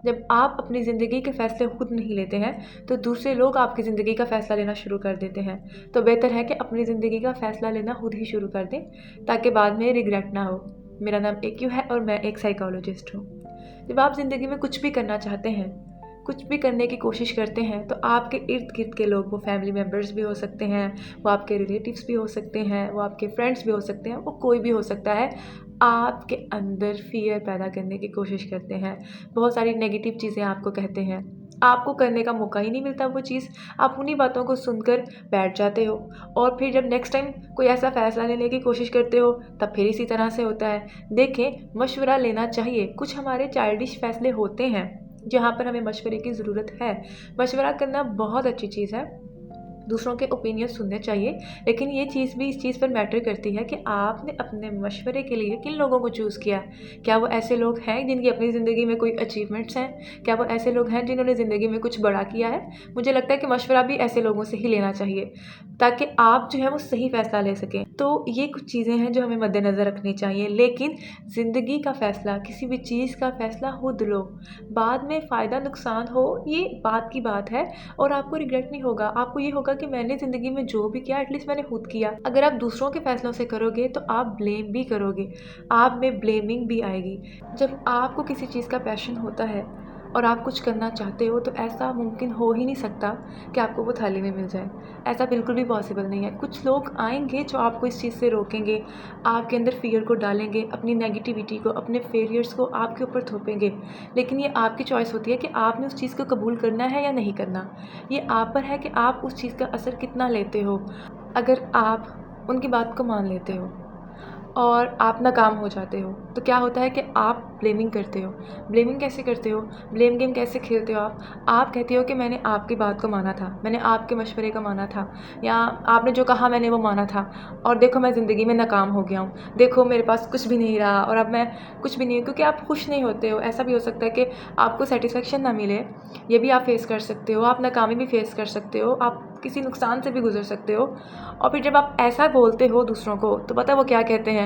जब आप अपनी ज़िंदगी के फ़ैसले खुद नहीं लेते हैं, तो दूसरे लोग आपकी ज़िंदगी का फ़ैसला लेना शुरू कर देते हैं। तो बेहतर है कि अपनी ज़िंदगी का फ़ैसला लेना खुद ही शुरू कर दें, ताकि बाद में रिग्रेट ना हो। मेरा नाम एक्यू है और मैं एक साइकोलॉजिस्ट हूँ। जब आप ज़िंदगी में कुछ भी करना चाहते हैं, कुछ भी करने की कोशिश करते हैं, तो आपके इर्द-गिर्द के लोग, वो फैमिली मेंबर्स भी हो सकते हैं, वो आपके रिलेटिव्स भी हो सकते हैं, वो आपके फ्रेंड्स भी हो सकते हैं, वो कोई भी हो सकता है, आपके अंदर फ़ियर पैदा करने की कोशिश करते हैं। बहुत सारी नेगेटिव चीज़ें आपको कहते हैं। आपको करने का मौका ही नहीं मिलता वो चीज़, आप उन्हीं बातों को सुनकर बैठ जाते हो और फिर जब नेक्स्ट टाइम कोई ऐसा फ़ैसला लेने की कोशिश करते हो, तब फिर इसी तरह से होता है। देखें, मशवरा लेना चाहिए। कुछ हमारे चाइल्डिश फ़ैसले होते हैं, जहाँ पर हमें मशवरे की ज़रूरत है। मशवरा करना बहुत अच्छी चीज़ है, दूसरों के ओपिनियन सुनने चाहिए, लेकिन ये चीज़ भी इस चीज़ पर मैटर करती है कि आपने अपने मशवरे के लिए किन लोगों को चूज़ किया। क्या वो ऐसे लोग हैं जिनकी अपनी ज़िंदगी में कोई अचीवमेंट्स हैं? क्या वो ऐसे लोग हैं जिन्होंने ज़िंदगी में कुछ बड़ा किया है? मुझे लगता है कि मशवरा भी ऐसे लोगों से ही लेना चाहिए, ताकि आप जो है वो सही फ़ैसला ले सकें। तो ये कुछ चीज़ें हैं जो हमें मद्देनज़र रखनी चाहिए, लेकिन ज़िंदगी का फ़ैसला, किसी भी चीज़ का फ़ैसला खुद लो। बाद में फ़ायदा नुकसान हो, ये बात की बात है और आपको रिग्रेट नहीं होगा। आपको ये होगा कि मैंने ज़िंदगी में जो भी किया एटलीस्ट मैंने खुद किया। अगर आप दूसरों के फ़ैसलों से करोगे तो आप ब्लेम भी करोगे, आप में ब्लेमिंग भी आएगी। जब आपको किसी चीज़ का पैशन होता है और आप कुछ करना चाहते हो, तो ऐसा मुमकिन हो ही नहीं सकता कि आपको वो थाली में मिल जाए। ऐसा बिल्कुल भी पॉसिबल नहीं है। कुछ लोग आएँगे जो आपको इस चीज़ से रोकेंगे, आपके अंदर फ़ियर को डालेंगे, अपनी नेगेटिविटी को, अपने फेलियर्स को आपके ऊपर थोपेंगे। लेकिन ये आपकी चॉइस होती है कि आपने उस चीज़ को कबूल करना है या नहीं करना। ये आप पर है कि आप उस चीज़ का असर कितना लेते हो। अगर आप उनकी बात को मान लेते हो और आप नाकाम हो जाते हो, तो क्या होता है कि आप ब्लेमिंग करते हो। ब्लेमिंग कैसे करते हो? ब्लेम गेम कैसे खेलते हो आप? आप कहते हो कि मैंने आपकी बात को माना था, मैंने आपके मशवरे को माना था, या आपने जो कहा मैंने वो माना था और देखो मैं ज़िंदगी में नाकाम हो गया हूँ। देखो मेरे पास कुछ भी नहीं रहा और अब मैं कुछ भी नहीं हूँ, क्योंकि आप खुश नहीं होते हो। ऐसा भी हो सकता है कि आपको सैटिस्फैक्शन ना मिले, ये भी आप फ़ेस कर सकते हो। आप नाकामी भी फ़ेस कर सकते हो, आप किसी नुकसान से भी गुज़र सकते हो। और फिर जब आप ऐसा बोलते हो दूसरों को, तो पता है वो क्या कहते हैं?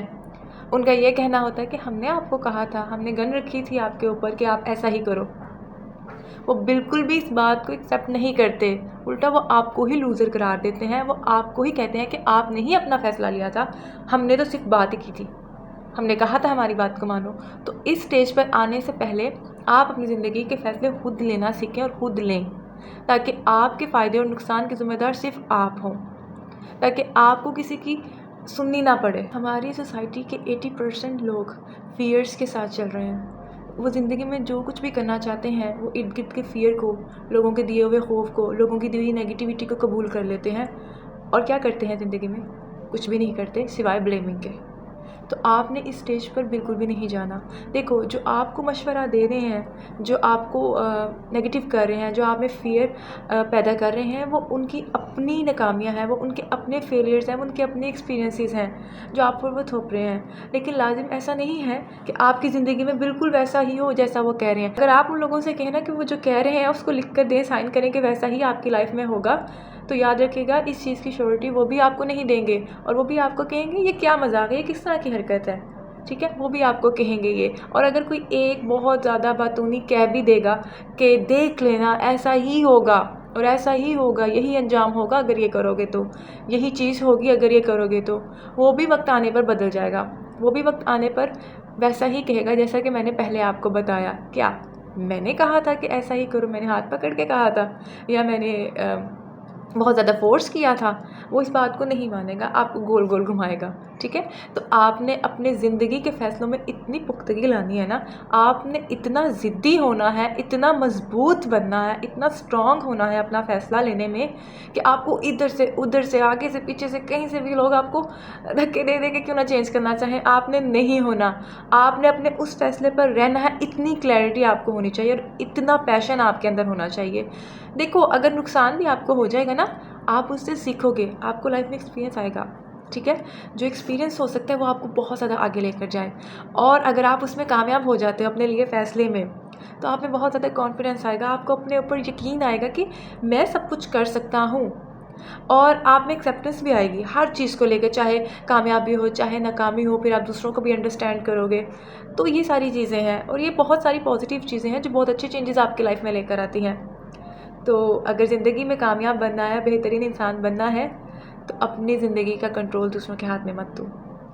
उनका ये कहना होता है कि हमने आपको कहा था, हमने गन रखी थी आपके ऊपर कि आप ऐसा ही करो। वो बिल्कुल भी इस बात को एक्सेप्ट नहीं करते, उल्टा वो आपको ही लूज़र करार देते हैं। वो आपको ही कहते हैं कि आपने ही अपना फ़ैसला लिया था, हमने तो सिर्फ बात ही की थी, हमने कहा था हमारी बात को मानो। तो इस स्टेज पर आने से पहले आप अपनी ज़िंदगी के फ़ैसले खुद लेना सीखें और खुद लें, ताकि आपके फ़ायदे और नुकसान के ज़िम्मेदार सिर्फ आप हों, ताकि आपको किसी की सुननी ना पड़े। हमारी सोसाइटी के 80% लोग फ़ियर्स के साथ चल रहे हैं। वो ज़िंदगी में जो कुछ भी करना चाहते हैं, वो इर्द-गिर्द के फ़ियर को, लोगों के दिए हुए खौफ़ को, लोगों की दी हुई नेगेटिविटी को कबूल कर लेते हैं और क्या करते हैं ज़िंदगी में? कुछ भी नहीं करते सिवाय ब्लेमिंग के। तो आपने इस स्टेज पर बिल्कुल भी नहीं जाना। देखो, जो आपको मशवरा दे रहे हैं, जो आपको नेगेटिव कर रहे हैं, जो आप में फ़ियर पैदा कर रहे हैं, वो उनकी अपनी नाकामियाँ हैं, वो उनके अपने फेलियर्स हैं, वो उनके अपने एक्सपीरियंसेस हैं, जो आप पर वो थोप रहे हैं। लेकिन लाज़िम ऐसा नहीं है कि आपकी ज़िंदगी में बिल्कुल वैसा ही हो जैसा वो कह रहे हैं। अगर आप उन लोगों से कहें ना कि वो जो कह रहे हैं उसको लिख कर दें, साइन करें कि वैसा ही आपकी लाइफ़ में होगा, तो याद रखिएगा इस चीज़ की श्योरिटी वो भी आपको नहीं देंगे और वो भी आपको कहेंगे ये क्या मज़ाक है, ये किस तरह की हरकत है। ठीक है, वो भी आपको कहेंगे ये। और अगर कोई एक बहुत ज़्यादा बातूनी कह भी देगा कि देख लेना ऐसा ही होगा और ऐसा ही होगा, यही अंजाम होगा अगर ये करोगे तो, यही चीज़ होगी अगर ये करोगे तो, वो भी वक्त आने पर बदल जाएगा। वो भी वक्त आने पर वैसा ही कहेगा जैसा कि मैंने पहले आपको बताया। क्या मैंने कहा था कि ऐसा ही करो, मैंने हाथ पकड़ के कहा था, या मैंने बहुत ज़्यादा फ़ोर्स किया था, वो इस बात को नहीं मानेगा, आपको गोल-गोल घुमाएगा, ठीक है? तो आपने अपने ज़िंदगी के फ़ैसलों में इतनी पुख्तगी लानी है ना, आपने इतना ज़िद्दी होना है, इतना मज़बूत बनना है, इतना स्ट्रॉन्ग होना है अपना फ़ैसला लेने में कि आपको इधर से, उधर से, आगे से, पीछे से, कहीं से भी लोग आपको धक्के दे के क्यों ना चेंज करना चाहें, आपने नहीं होना। आपने अपने उस फ़ैसले पर रहना है, इतनी क्लैरिटी आपको होनी चाहिए और इतना पैशन आपके अंदर होना चाहिए। देखो, अगर नुकसान भी आपको हो जाएगा ना, आप उससे सीखोगे, आपको लाइफ में एक्सपीरियंस आएगा, ठीक है? जो एक्सपीरियंस हो सकता है वो आपको बहुत ज़्यादा आगे लेकर जाए, और अगर आप उसमें कामयाब हो जाते हो अपने लिए फ़ैसले में, तो आप में बहुत ज़्यादा कॉन्फिडेंस आएगा, आपको अपने ऊपर यकीन आएगा कि मैं सब कुछ कर सकता हूँ। और आप में एक्सेप्टेंस भी आएगी हर चीज़ को लेकर, चाहे कामयाबी हो चाहे नाकामी हो, फिर आप दूसरों को भी अंडरस्टैंड करोगे। तो ये सारी चीज़ें हैं और ये बहुत सारी पॉजिटिव चीज़ें हैं जो बहुत अच्छे चेंजेस आपकी लाइफ में लेकर आती हैं। तो अगर ज़िंदगी में कामयाब बनना है, बेहतरीन इंसान बनना है, तो अपनी ज़िंदगी का कंट्रोल दूसरों के हाथ में मत दो,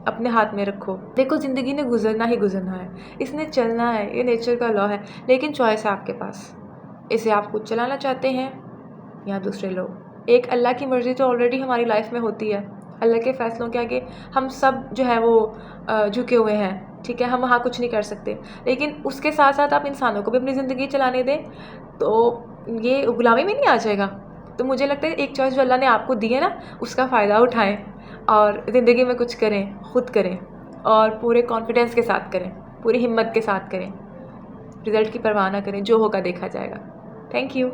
अपने हाथ में रखो। देखो ज़िंदगी ने गुजरना ही गुजरना है, इसने चलना है, ये नेचर का लॉ है, लेकिन चॉइस है आपके पास। इसे आप खुद चलाना चाहते हैं या दूसरे लोग। एक अल्लाह की मर्ज़ी तो ऑलरेडी हमारी लाइफ में होती है, अल्लाह के फ़ैसलों के आगे हम सब जो है वो झुके हुए हैं, ठीक है, हम वहाँ कुछ नहीं कर सकते। लेकिन उसके साथ साथ आप इंसानों को भी अपनी ज़िंदगी चलाने दें तो ये गुलामी में नहीं आ जाएगा। तो मुझे लगता है एक चॉइस जो अल्लाह ने आपको दी है ना, उसका फ़ायदा उठाएं और ज़िंदगी में कुछ करें, खुद करें और पूरे कॉन्फिडेंस के साथ करें, पूरी हिम्मत के साथ करें। रिज़ल्ट की परवाह ना करें, जो होगा देखा जाएगा। Thank you.